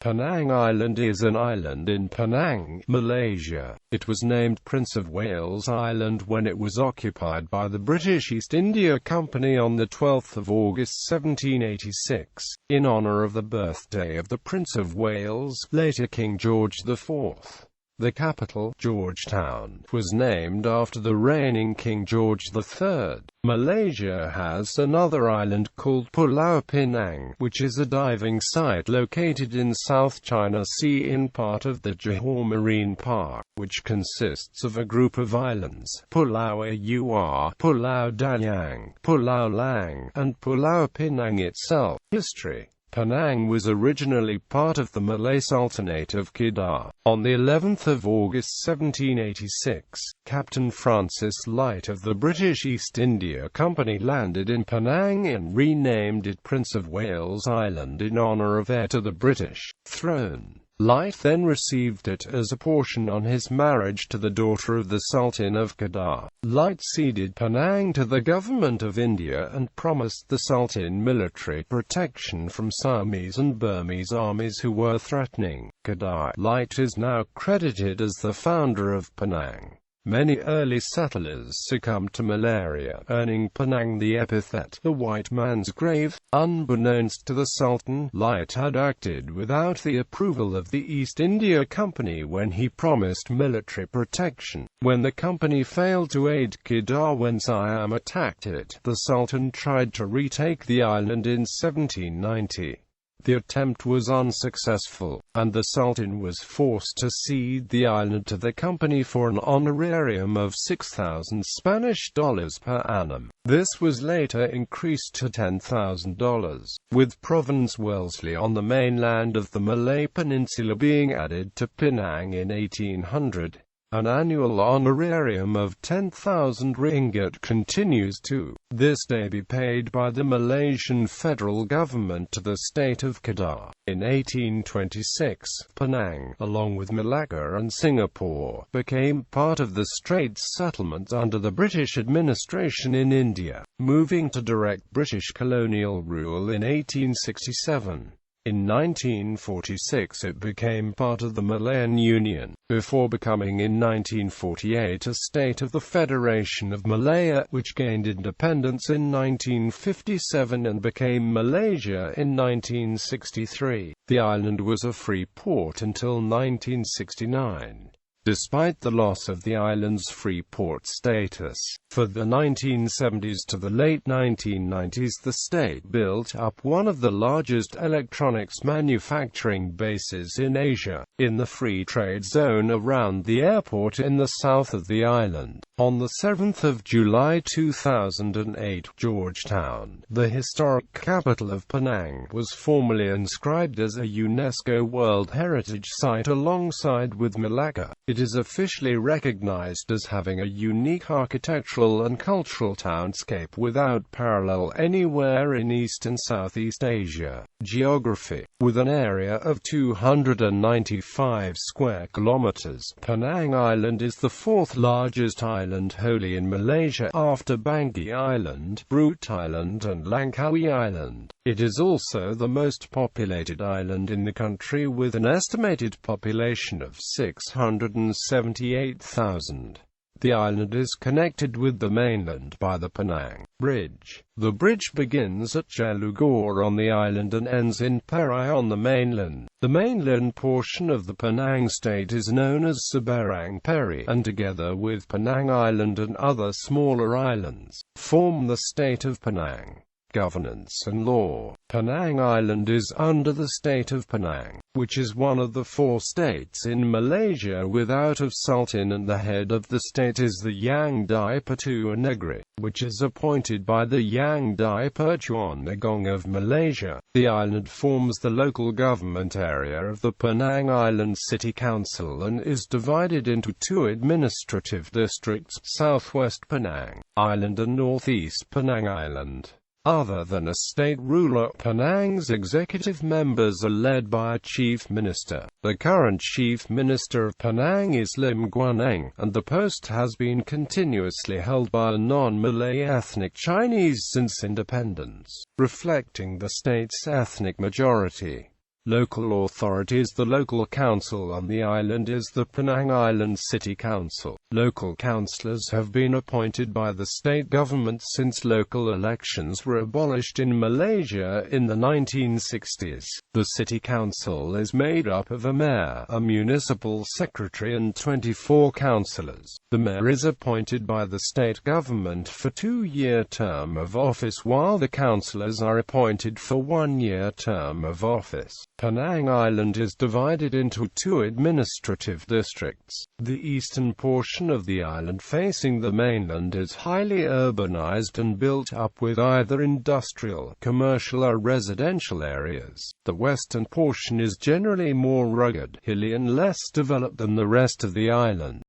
Penang Island is an island in Penang, Malaysia. It was named Prince of Wales Island when it was occupied by the British East India Company on the 12th of August 1786, in honour of the birthday of the Prince of Wales, later King George IV. The capital, Georgetown, was named after the reigning King George III. Malaysia has another island called Pulau Pinang, which is a diving site located in South China Sea in part of the Johor Marine Park, which consists of a group of islands, Pulau Aur, Pulau Dayang, Pulau Lang, and Pulau Pinang itself. History. Penang was originally part of the Malay Sultanate of Kedah. On the 11th of August 1786, Captain Francis Light of the British East India Company landed in Penang and renamed it Prince of Wales Island in honour of heir to the British throne. Light then received it as a portion on his marriage to the daughter of the Sultan of Kedah. Light ceded Penang to the government of India and promised the Sultan military protection from Siamese and Burmese armies who were threatening Kedah. Light is now credited as the founder of Penang. Many early settlers succumbed to malaria, earning Penang the epithet, the white man's grave. Unbeknownst to the Sultan, Light had acted without the approval of the East India Company when he promised military protection. When the company failed to aid Kedah when Siam attacked it, the Sultan tried to retake the island in 1790. The attempt was unsuccessful, and the Sultan was forced to cede the island to the company for an honorarium of 6,000 Spanish dollars per annum. This was later increased to $10,000, with Province Wellesley on the mainland of the Malay Peninsula being added to Penang in 1800. An annual honorarium of 10,000 ringgit continues to this day be paid by the Malaysian federal government to the state of Kedah. In 1826, Penang, along with Malacca and Singapore, became part of the Straits Settlements under the British administration in India, moving to direct British colonial rule in 1867. In 1946 it became part of the Malayan Union, before becoming in 1948 a state of the Federation of Malaya, which gained independence in 1957 and became Malaysia in 1963. The island was a free port until 1969. Despite the loss of the island's free port status, for the 1970s to the late 1990s the state built up one of the largest electronics manufacturing bases in Asia, in the free trade zone around the airport in the south of the island. On the 7th of July 2008, Georgetown, the historic capital of Penang, was formally inscribed as a UNESCO World Heritage Site alongside with Malacca. It is officially recognized as having a unique architectural and cultural townscape without parallel anywhere in East and Southeast Asia. Geography. With an area of 295 square kilometers, Penang Island is the fourth largest island wholly in Malaysia after Banggai Island, Brute Island and Langkawi Island. It is also the most populated island in the country with an estimated population of 678,000. The island is connected with the mainland by the Penang Bridge. The bridge begins at Jalugor on the island and ends in Perai on the mainland. The mainland portion of the Penang state is known as Seberang Peri, and together with Penang Island and other smaller islands, form the state of Penang. Governance and law. Penang Island is under the state of Penang, which is one of the four states in Malaysia without a sultan, and the head of the state is the Yang di-Pertua Negeri, which is appointed by the Yang di-Pertuan Agong of Malaysia. The island forms the local government area of the Penang Island City Council and is divided into two administrative districts, Southwest Penang Island and Northeast Penang Island. Other than a state ruler, Penang's executive members are led by a chief minister. The current chief minister of Penang is Lim Guan Eng, and the post has been continuously held by a non-Malay ethnic Chinese since independence, reflecting the state's ethnic majority. Local authorities. The local council on the island is the Penang Island City Council. Local councillors have been appointed by the state government since local elections were abolished in Malaysia in the 1960s. The city council is made up of a mayor, a municipal secretary and 24 councillors. The mayor is appointed by the state government for a 2-year term of office, while the councillors are appointed for 1-year term of office. Penang Island is divided into 2 administrative districts. The eastern portion of the island facing the mainland is highly urbanized and built up with either industrial, commercial or residential areas. The western portion is generally more rugged, hilly and less developed than the rest of the island.